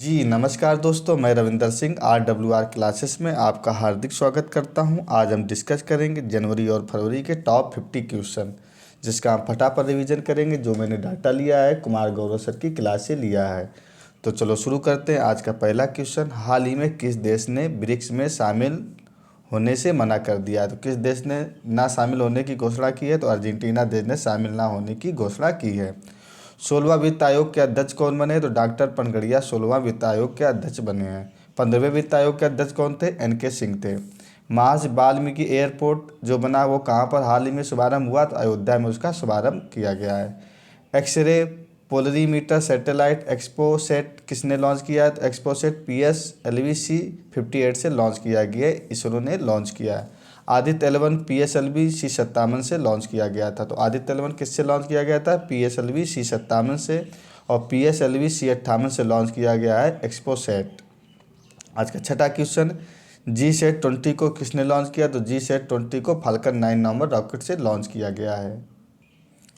जी नमस्कार दोस्तों, मैं रविंदर सिंह RWR क्लासेस में आपका हार्दिक स्वागत करता हूं। आज हम डिस्कस करेंगे जनवरी और फरवरी के टॉप 50 क्वेश्चन, जिसका हम फटाफट रिवीजन करेंगे। जो मैंने डाटा लिया है कुमार गौरव सर की क्लास से लिया है। तो चलो शुरू करते हैं। आज का पहला क्वेश्चन, हाल ही में किस देश ने ब्रिक्स में शामिल होने से मना कर दिया है? तो किस देश ने ना शामिल होने की घोषणा की है? तो अर्जेंटीना देश ने शामिल ना होने की घोषणा की है। 16वां वित्त आयोग के अध्यक्ष कौन बने? तो डॉक्टर पनगड़िया 16वां वित्त आयोग के अध्यक्ष बने हैं। 15वें वित्त आयोग के अध्यक्ष कौन थे? NK सिंह थे। महर्षि वाल्मीकि एयरपोर्ट जो बना वो कहाँ पर हाल ही में शुभारंभ हुआ? तो अयोध्या में उसका शुभारंभ किया गया है। एक्सरे पोलरीमीटर सैटेलाइट एक्सपोसेट किसने लॉन्च किया है? तो एक्सपोसेट PSLV C58 से लॉन्च किया गया है, इसरो ने लॉन्च किया है। आदित्य 11 PSLV C57 से लॉन्च किया गया था। तो आदित्य 11 किससे लॉन्च किया गया था? PSLV C57 से। और PSLV C58 से लॉन्च किया गया है एक्सपोसेट। आज का छठा क्वेश्चन, GSAT-20 को किसने लॉन्च किया? तो GSAT-20 को फाल्कन 9 नंबर रॉकेट से लॉन्च किया गया है।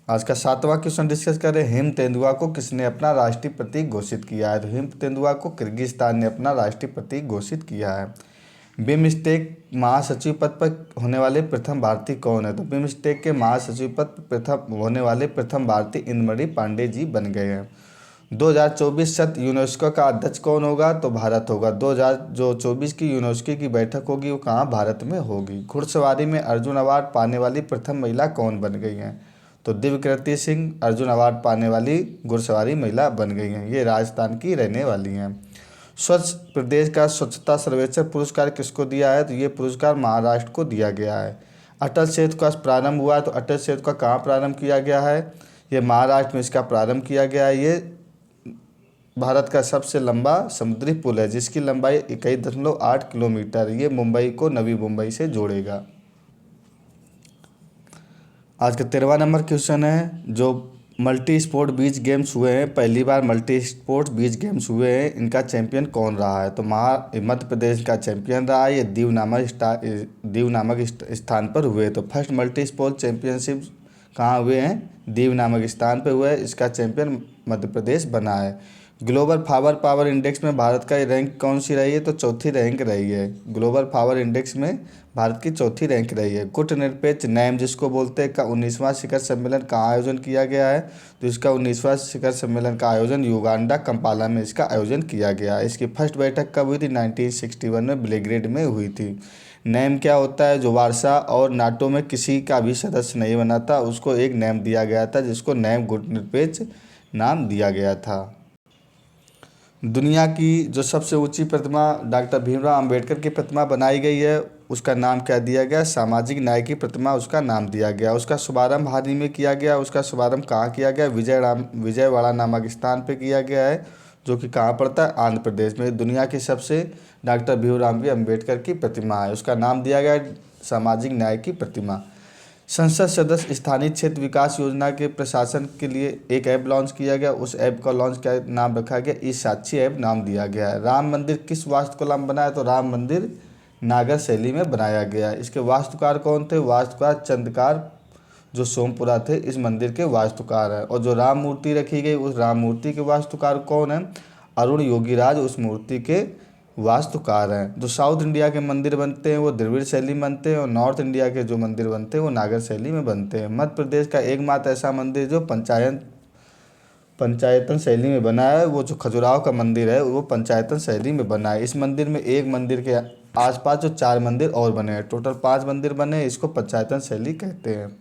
आज का सातवां क्वेश्चन डिस्कस करें, हिम तेंदुआ को किसने अपना राष्ट्रीय प्रतीक घोषित किया है? तो हिम तेंदुआ को किर्गिस्तान ने अपना राष्ट्रीय प्रतीक घोषित किया है। बिमस्टेक महासचिव पद पर होने वाले प्रथम भारतीय कौन है? तो बिमस्टेक के महासचिव पद पर प्रथम होने वाले प्रथम भारतीय इंद्रमणि पांडे जी बन गए हैं। 2024 सत्र यूनेस्को का अध्यक्ष कौन होगा? तो भारत होगा। 2024 की यूनेस्को की बैठक होगी वो कहाँ? भारत में होगी। घुड़सवारी में अर्जुन अवार्ड पाने वाली प्रथम महिला कौन बन गई हैं? तो दिव्यकृति सिंह अर्जुन अवार्ड पाने वाली घुड़सवारी महिला बन गई हैं। ये राजस्थान की रहने वाली हैं। स्वच्छ प्रदेश का स्वच्छता सर्वेक्षण पुरस्कार किसको दिया है? तो ये पुरस्कार महाराष्ट्र को दिया गया है। अटल सेतु का प्रारंभ हुआ है, तो अटल सेतु का कहाँ प्रारंभ किया गया है? ये महाराष्ट्र में इसका प्रारंभ किया गया है। ये भारत का सबसे लंबा समुद्री पुल है, जिसकी लंबाई 21.8 किलोमीटर। ये मुंबई को नवी मुंबई से जोड़ेगा। आज का 13वां नंबर क्वेश्चन है, जो मल्टी स्पोर्ट बीच गेम्स हुए हैं, पहली बार मल्टी स्पोर्ट्स बीच गेम्स हुए हैं, इनका चैंपियन कौन रहा है? तो मध्य प्रदेश का चैंपियन रहा है। ये दीव नामक स्थान पर हुए। तो फर्स्ट मल्टी स्पोर्ट चैंपियनशिप कहाँ हुए हैं? दीव नामक स्थान पर हुए हैं। इसका चैंपियन मध्य प्रदेश बना है। ग्लोबल पावर इंडेक्स में भारत का रैंक कौन सी रही है? तो चौथी रैंक रही है। ग्लोबल पावर इंडेक्स में भारत की चौथी रैंक रही है। गुटनिरपेक्ष नैम जिसको बोलते हैं का 19वां शिखर सम्मेलन कहाँ आयोजन किया गया है? तो इसका 19वां शिखर सम्मेलन का आयोजन युगांडा कंपाला में इसका आयोजन किया गया है। इसकी फर्स्ट बैठक कब हुई थी? 1961 में बेलग्रेड में हुई थी। नैम क्या होता है? जो वारसा और नाटो में किसी का भी सदस्य नहीं बना था उसको एक नैम दिया गया था, जिसको नैम गुटनिरपेक्ष नाम दिया गया था। दुनिया की जो सबसे ऊंची प्रतिमा डॉक्टर भीमराव अंबेडकर की प्रतिमा बनाई गई है, उसका नाम क्या दिया गया? सामाजिक न्याय की प्रतिमा उसका नाम दिया गया। उसका शुभारंभ हाल ही में किया गया। उसका शुभारंभ कहाँ किया गया? विजयवाड़ा नामक स्थान पे किया गया है, जो कि कहाँ पड़ता है? आंध्र प्रदेश में। दुनिया की सबसे डॉक्टर भीमराव अंबेडकर की प्रतिमा है, उसका नाम दिया गया सामाजिक न्याय की प्रतिमा। संसद सदस्य स्थानीय क्षेत्र विकास योजना के प्रशासन के लिए एक ऐप लॉन्च किया गया। उस ऐप का लॉन्च क्या नाम रखा गया? ई साक्षी ऐप नाम दिया गया है। राम मंदिर किस वास्तुकला में बना है? तो राम मंदिर नागर शैली में बनाया गया है। इसके वास्तुकार कौन थे? वास्तुकार चंद्रकार जो सोमपुरा थे इस मंदिर के वास्तुकार हैं। और जो राम मूर्ति रखी गई उस राम मूर्ति के वास्तुकार कौन है? अरुण योगीराज उस मूर्ति के वास्तुकार हैं। जो साउथ इंडिया के मंदिर बनते हैं वो द्रविड़ शैली में बनते हैं, और नॉर्थ इंडिया के जो मंदिर बनते हैं वो नागर शैली में बनते हैं। मध्य प्रदेश का एकमात्र ऐसा मंदिर जो पंचायतन शैली में बना है, वो जो खजुराहो का मंदिर है वो पंचायतन शैली में बना है। इस मंदिर में एक मंदिर के आसपास जो 4 मंदिर और बने हैं, टोटल 5 मंदिर बने हैं, इसको पंचायतन शैली कहते हैं।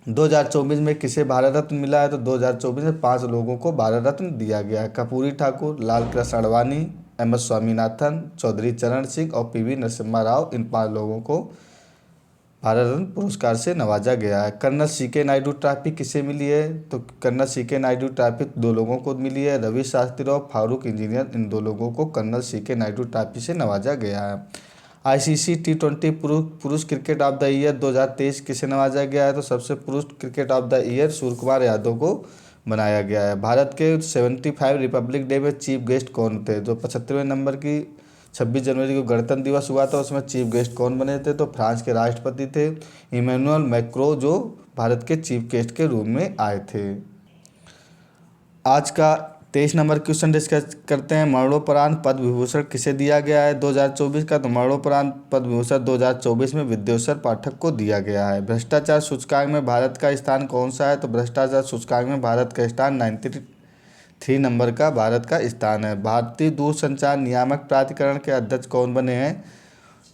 2024 में किसे भारत रत्न मिला है? तो 2024 में 5 लोगों को भारत रत्न दिया गया है। कर्पूरी ठाकुर, लाल कृष्ण आडवाणी, MS स्वामीनाथन, चौधरी चरण सिंह और PV नरसिम्हा राव, इन 5 लोगों को भारत रत्न पुरस्कार से नवाजा गया है। कर्नल CK नायडू ट्रॉफी किसे मिली है? तो कर्नल CK नायडू ट्रॉफी 2 लोगों को मिली है, रवि शास्त्री और फारूक इंजीनियर, इन 2 लोगों को कर्नल CK नायडू ट्रॉफी से नवाजा गया है। ICC T20 पुरुष क्रिकेट ऑफ द ईयर 2023 किसे नवाजा गया है? तो सबसे पुरुष cricket of the year Surya Kumar Yadav को बनाया गया है। भारत के 75 रिपब्लिक डे में चीफ गेस्ट कौन थे? जो 75वें नंबर की 26 जनवरी को गणतंत्र दिवस हुआ था उसमें चीफ गेस्ट कौन बने थे? तो फ्रांस के राष्ट्रपति थे इमैनुअल मैक्रो, जो भारत के चीफ गेस्ट के रूप में आए थे। आज का 23 नंबर क्वेश्चन डिस्कस करते हैं, मरणोपरांत पद्म विभूषण किसे दिया गया है 2024 का। तो मरणोपरांत पद्म विभूषण 2024 में विद्योशर पाठक को दिया गया है। भ्रष्टाचार सूचकांक में भारत का स्थान कौन सा है। तो भ्रष्टाचार सूचकांक में भारत का स्थान 93 नंबर का भारत का स्थान है। भारतीय दूरसंचार नियामक प्राधिकरण के अध्यक्ष कौन बने हैं,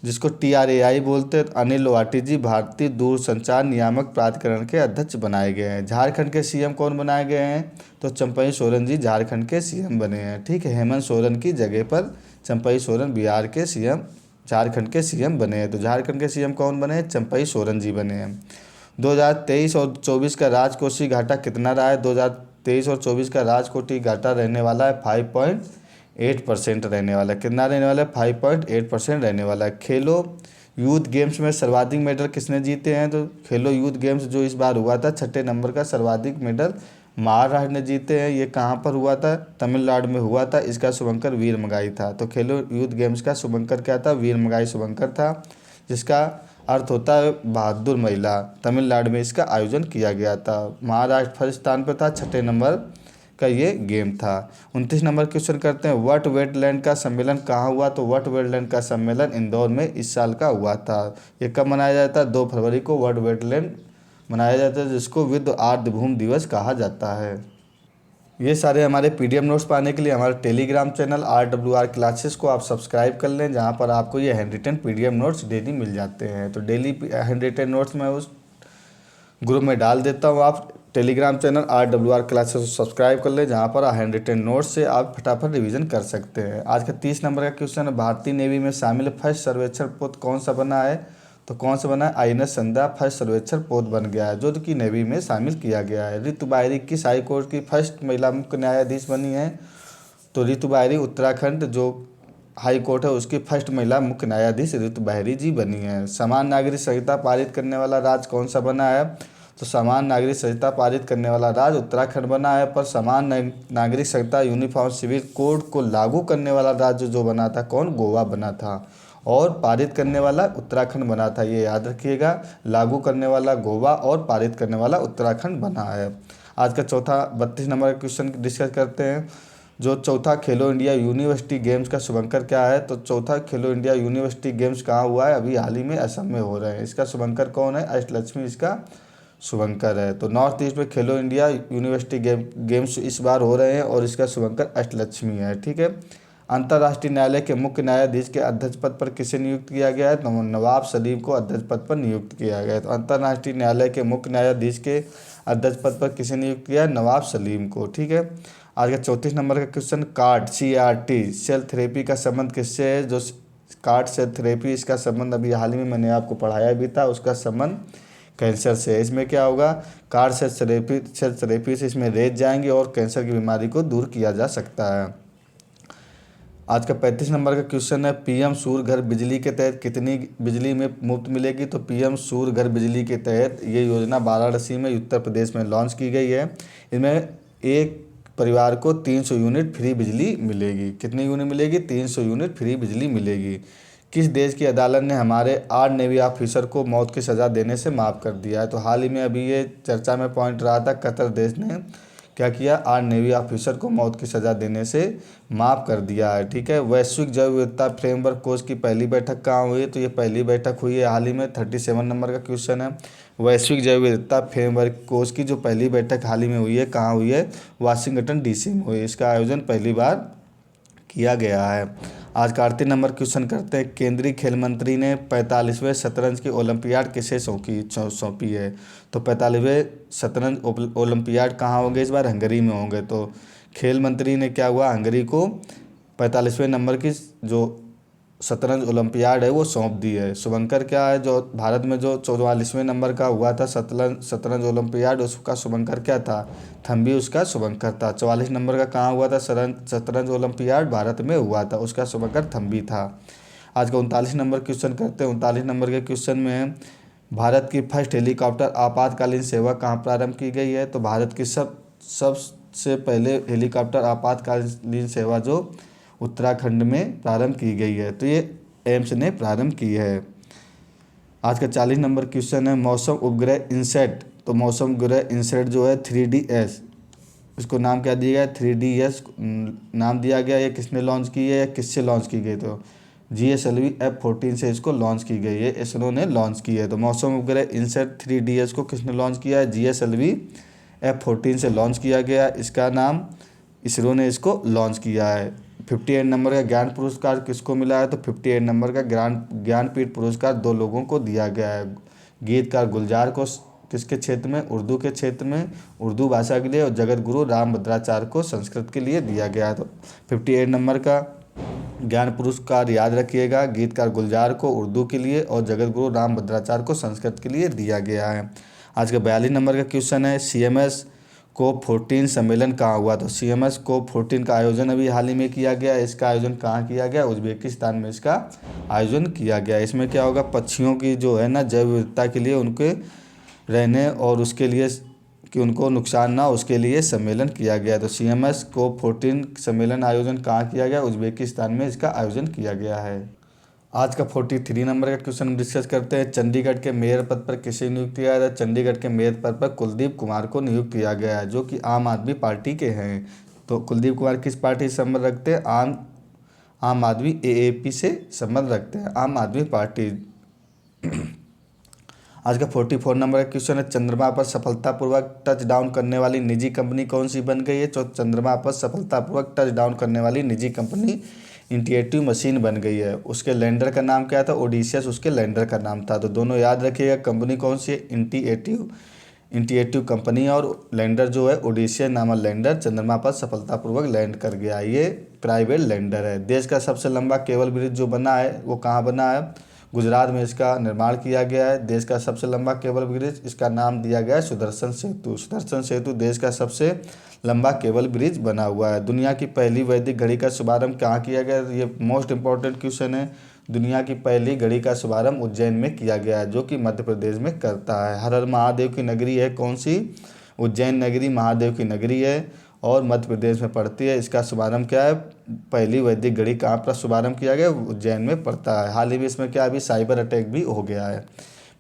जिसको TRAI बोलते हैं। अनिल वाटी जी भारतीय दूरसंचार नियामक प्राधिकरण के अध्यक्ष बनाए गए हैं। झारखंड के CM कौन बनाए गए हैं। तो चंपई सोरेन जी झारखंड के CM बने हैं। ठीक है, हेमंत सोरेन की जगह पर चंपई सोरेन बिहार के CM झारखंड के CM बने हैं। तो झारखंड के CM कौन बने हैं, चंपई सोरेन जी बने हैं। 2023 और 24 का राजकोषीय घाटा कितना रहा है। 2023 और 24 का राजकोषीय घाटा रहने वाला है 5.8% रहने वाला है। कितना रहने वाला है, 5.8% रहने वाला है। खेलो यूथ गेम्स में सर्वाधिक मेडल किसने जीते हैं। तो खेलो यूथ गेम्स जो इस बार हुआ था, 6ठे नंबर का सर्वाधिक मेडल महाराष्ट्र ने जीते हैं। ये कहाँ पर हुआ था, तमिलनाडु में हुआ था। इसका शुभंकर वीरमगाई था। तो खेलो यूथ गेम्स का शुभंकर क्या था, वीरमगाई शुभंकर था, जिसका अर्थ होता है बहादुर महिला। तमिलनाडु में इसका आयोजन किया गया था। महाराष्ट्र फर्स्ट स्थान पर था, 6ठे नंबर का ये गेम था। 29 नंबर क्वेश्चन करते हैं, वर्ल्ड वेटलैंड का सम्मेलन कहाँ हुआ। तो वर्ल्ड वेटलैंड का सम्मेलन इंदौर में इस साल का हुआ था। ये कब मनाया जाता है, 2 फरवरी को वर्ल्ड वेटलैंड मनाया जाता है, जिसको विश्व आर्द्रभूमि दिवस कहा जाता है। ये सारे हमारे PDF नोट्स पाने के लिए हमारे टेलीग्राम चैनल RWR क्लासेस को आप सब्सक्राइब कर लें, जहाँ पर आपको ये hand written PDF notes daily मिल जाते हैं। तो डेली हैंड रिटन नोट्स मैं उस ग्रुप में डाल देता हूँ। आप टेलीग्राम चैनल RWR क्लासेस को सब्सक्राइब कर लें, जहाँ पर हैंड रिटन नोट्स से आप फटाफट रिवीजन कर सकते हैं। आज का 30 नंबर का क्वेश्चन है, भारतीय नेवी में शामिल फर्स्ट सर्वेक्षण पोत कौन सा बना है। तो कौन सा बना है, INS संध्या फर्स्ट सर्वेक्षण पोत बन गया है, जो कि नेवी में शामिल किया गया है। ऋतु बाहरी किस हाई कोर्ट की फर्स्ट महिला मुख्य न्यायाधीश बनी है। तो ऋतु बाहरी उत्तराखंड जो हाई कोर्ट है उसकी फर्स्ट महिला मुख्य न्यायाधीश ऋतु बाहरी जी बनी है। समान नागरिक संहिता पारित करने वाला राज्य कौन सा बना है। तो समान नागरिक संहिता पारित करने वाला राज्य उत्तराखंड बना है। पर समान नागरिक संहिता यूनिफॉर्म सिविल कोड को लागू करने वाला राज्य जो बना था कौन, गोवा बना था। और पारित करने वाला उत्तराखंड बना था, ये याद रखिएगा। लागू करने वाला गोवा और पारित करने वाला उत्तराखंड बना है। आज का चौथा 32 नंबर का क्वेश्चन डिस्कस करते हैं, जो चौथा खेलो इंडिया यूनिवर्सिटी गेम्स का शुभंकर क्या है। तो चौथा खेलो इंडिया यूनिवर्सिटी गेम्स कहाँ हुआ है, अभी हाल ही में असम में हो रहे हैं। इसका शुभंकर कौन है, अष्टलक्ष्मी इसका शुभंकर है। तो नॉर्थ ईस्ट में खेलो इंडिया यूनिवर्सिटी गेम्स इस बार हो रहे हैं और इसका शुभंकर अष्टलक्ष्मी है। ठीक है, अंतर्राष्ट्रीय न्यायालय के मुख्य न्यायाधीश के अध्यक्ष पद पर किसे नियुक्त किया गया है। तो नवाब सलीम को अध्यक्ष पद पर नियुक्त किया गया है। तो अंतर्राष्ट्रीय न्यायालय के मुख्य न्यायाधीश के अध्यक्ष पद पर किसे नियुक्त किया है, नवाब सलीम को। ठीक है, आज का 34 नंबर का क्वेश्चन, CAR-T सेल थेरेपी का संबंध किससे है। जो CAR सेल थेरेपी, इसका संबंध अभी हाल ही में मैंने आपको पढ़ाया भी था, उसका संबंध कैंसर से है। इसमें क्या होगा, CAR सेल थेरेपी से इसमें रेत जाएंगे और कैंसर की बीमारी को दूर किया जा सकता है। आज का 35 नंबर का क्वेश्चन है, PM सूर्य घर बिजली के तहत कितनी बिजली में मुफ्त मिलेगी। तो PM सूर्य घर बिजली के तहत ये योजना वाराणसी में उत्तर प्रदेश में लॉन्च की गई है। इसमें एक परिवार को 300 यूनिट फ्री बिजली मिलेगी। कितनी यूनिट मिलेगी, 300 यूनिट फ्री बिजली मिलेगी। किस देश की अदालत ने हमारे 8 नेवी ऑफिसर को मौत की सज़ा देने से माफ़ कर दिया है। तो हाल ही में अभी ये चर्चा में पॉइंट रहा था, कतर देश ने क्या किया, 8 नेवी ऑफिसर को मौत की सज़ा देने से माफ़ कर दिया है। ठीक है, वैश्विक जैव विविधता फ्रेमवर्क कोष की पहली बैठक कहाँ हुई है। तो ये पहली बैठक हुई है हाल ही में। 37 नंबर का क्वेश्चन है, वैश्विक जैव विविधता फ्रेमवर्क कोष की जो पहली बैठक हाल ही में हुई है, कहाँ हुई है, वाशिंगटन DC में हुई। इसका आयोजन पहली बार किया गया है। आज का 38 नंबर क्वेश्चन करते हैं, केंद्रीय खेल मंत्री ने 45वें शतरंज की ओलंपियाड किसे सौंपी है। तो 45वें शतरंज ओलंपियाड कहाँ होंगे, इस बार हंगरी में होंगे। तो खेल मंत्री ने क्या हुआ, हंगरी को 45वें नंबर की जो शतरंज ओलंपियाड है वो सौंप दी है। शुभंकर क्या है, जो भारत में जो 44वें नंबर का हुआ था शतरंज ओलंपियाड, उसका शुभंकर क्या था, थम्बी उसका शुभंकर था। 44 नंबर का कहाँ हुआ था शतरंज ओलंपियाड, भारत में हुआ था, उसका शुभंकर थम्बी था। आज का 39 नंबर क्वेश्चन करते हैं। 39 नंबर के क्वेश्चन में, भारत की फर्स्ट हेलीकॉप्टर आपातकालीन सेवा कहाँ प्रारंभ की गई है। तो भारत की सबसे पहले हेलीकॉप्टर आपातकालीन सेवा जो उत्तराखंड में प्रारंभ की गई है, तो ये एम्स ने प्रारंभ की है। आज का 40 नंबर क्वेश्चन है, मौसम उपग्रह इनसेट। तो मौसम उपग्रह इनसेट जो है 3DS इसको नाम क्या दिया गया, 3DS नाम दिया गया। ये किसने लॉन्च की है या किससे लॉन्च की गई, तो GSLV F14 से इसको लॉन्च की गई है, इसरो ने लॉन्च की है। तो मौसम उपग्रह इनसैट 3DS को किसने लॉन्च किया है, GSLV F14 से लॉन्च किया गया, इसका नाम इसरो ने इसको लॉन्च किया है। 58 नंबर का ज्ञान पुरस्कार किसको मिला है, तो 58 नंबर का ज्ञानपीठ पुरस्कार 2 लोगों को दिया गया है। गीतकार गुलजार को किसके क्षेत्र में, उर्दू के क्षेत्र में, उर्दू भाषा के लिए, और जगत गुरु राम भद्राचार्य को संस्कृत के लिए दिया गया है। तो 58 नंबर का ज्ञान पुरस्कार याद रखिएगा, गीतकार गुलजार को उर्दू के लिए और जगत गुरु राम भद्राचार्य को संस्कृत के लिए दिया गया है। आज का 42 नंबर का क्वेश्चन है, CMS COP14 सम्मेलन कहाँ हुआ, तो CMS COP14 का आयोजन अभी हाल ही में किया गया। इसका आयोजन कहाँ किया गया, उज्बेकिस्तान में इसका आयोजन किया गया। इसमें क्या होगा, पक्षियों की जो है ना जैव विविधता के लिए, उनके रहने और उसके लिए कि उनको नुकसान ना, उसके लिए सम्मेलन किया गया। तो CMS COP14 सम्मेलन आयोजन कहाँ किया गया, उज्बेकिस्तान में इसका आयोजन किया गया है। आज का 43 नंबर का क्वेश्चन हम डिस्कस करते हैं, चंडीगढ़ के मेयर पद पर किसे नियुक्त किया गया, चंडीगढ़ के मेयर पद पर कुलदीप कुमार को नियुक्त किया गया है, जो कि आम आदमी पार्टी के हैं। तो कुलदीप कुमार किस पार्टी से संबंध रखते हैं, आम आदमी AAP से संबंध रखते हैं, आम आदमी पार्टी। आज का 44 नंबर का क्वेश्चन है, चंद्रमा पर सफलतापूर्वक टच डाउन करने वाली निजी कंपनी कौन सी बन गई है, तो चंद्रमा पर सफलतापूर्वक टच डाउन करने वाली निजी कंपनी इंटिएटिव मशीन बन गई है। उसके लैंडर का नाम क्या था, ओडिसियस उसके लैंडर का नाम था। तो दोनों याद रखिएगा, कंपनी कौन सी है, इंटिएटिव कंपनी, और लैंडर जो है ओडिसियस नामक लैंडर चंद्रमा पर सफलतापूर्वक लैंड कर गया। ये प्राइवेट लैंडर है। देश का सबसे लंबा केबल ब्रिज जो बना है वो कहाँ बना है, गुजरात में इसका निर्माण किया गया है। देश का सबसे लंबा केबल ब्रिज, इसका नाम दिया गया है सुदर्शन सेतु। सुदर्शन सेतु देश का सबसे लंबा केबल ब्रिज बना हुआ है। दुनिया की पहली वैदिक घड़ी का शुभारंभ कहाँ किया गया, ये मोस्ट इंपॉर्टेंट क्वेश्चन है। दुनिया की पहली घड़ी का शुभारंभ उज्जैन में किया गया है, जो कि मध्य प्रदेश में करता है। हर हर महादेव की नगरी है कौन सी, उज्जैन नगरी महादेव की नगरी है और मध्य प्रदेश में पड़ती है। इसका शुभारंभ क्या है, पहली वैदिक घड़ी कहाँ पर शुभारंभ किया गया, उज्जैन में पड़ता है। हाल ही में इसमें क्या अभी साइबर अटैक भी हो गया है।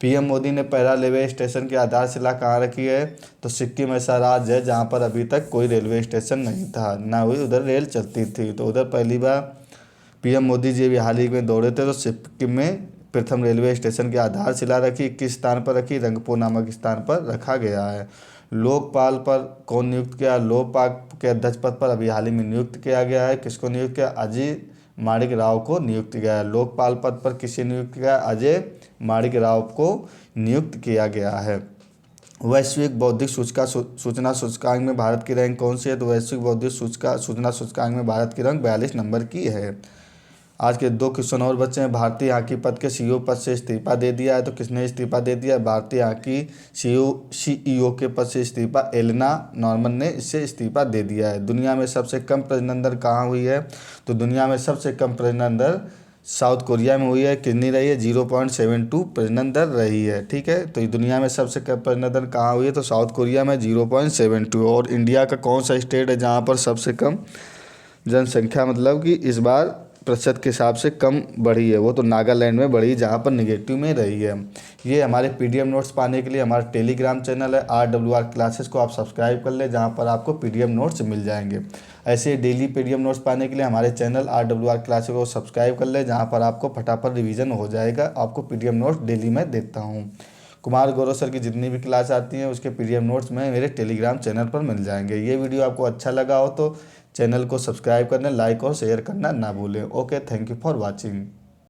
PM मोदी ने पहला रेलवे स्टेशन की आधारशिला कहाँ रखी है, तो सिक्किम ऐसा राज्य है जहाँ पर अभी तक कोई रेलवे स्टेशन नहीं था, ना हुई उधर रेल चलती थी। तो उधर पहली बार PM मोदी जी भी हाल ही में दौड़े थे, तो सिक्किम में प्रथम रेलवे स्टेशन की आधारशिला रखी। किस स्थान पर रखी, रंगपो नामक स्थान पर रखा गया है। लोकपाल पर कौन नियुक्त किया, लोकपाल के अध्यक्ष पद पर अभी हाल ही में नियुक्त किया गया है। किसको नियुक्त किया, अजय माणिक राव को नियुक्त किया है। लोकपाल पद पर किसे नियुक्त किया, अजय माणिक राव को नियुक्त किया गया है। वैश्विक बौद्धिक सूचना सूचकांक में भारत की रैंक कौन सी है, तो वैश्विक बौद्धिक सूचना सूचकांक में भारत की रैंक 42 नंबर की है। आज के 2 क्वेश्चन और बच्चे हैं। भारतीय हॉकी पद के CEO पद से इस्तीफा दे दिया है, तो किसने इस्तीफा दे दिया, भारतीय हॉकी CEO के पद से इस्तीफा एलेना नॉर्मन ने इससे इस्तीफा दे दिया है। दुनिया में सबसे कम प्रजनन दर कहाँ हुई है, तो दुनिया में सबसे कम प्रजनन दर साउथ कोरिया में हुई है। कितनी रही है, 0.72 प्रजनन दर रही है। ठीक है, तो दुनिया में सबसे कम प्रजनन दर कहाँ हुई है, तो साउथ कोरिया में 0.72। और इंडिया का कौन सा स्टेट है जहाँ पर सबसे कम जनसंख्या मतलब कि इस बार प्रतिशत के हिसाब से कम बढ़ी है, वो तो नागालैंड में बढ़ी, जहाँ पर निगेटिव में रही है। ये हमारे PDF नोट्स पाने के लिए हमारा टेलीग्राम चैनल है RWR क्लासेस को आप सब्सक्राइब कर ले, जहाँ पर आपको PDF नोट्स मिल जाएंगे। ऐसे डेली PDF नोट्स पाने के लिए हमारे चैनल RWR क्लासेस को सब्सक्राइब कर ले, जहाँ पर आपको फटाफट रिवीजन हो जाएगा। आपको PDF नोट्स डेली में देता हूँ। कुमार गौरव सर की जितनी भी क्लास आती हैं उसके PDF नोट्स में मेरे टेलीग्राम चैनल पर मिल जाएंगे। ये वीडियो आपको अच्छा लगा हो तो चैनल को सब्सक्राइब करना, लाइक और शेयर करना ना भूलें। Okay, thank you for watching.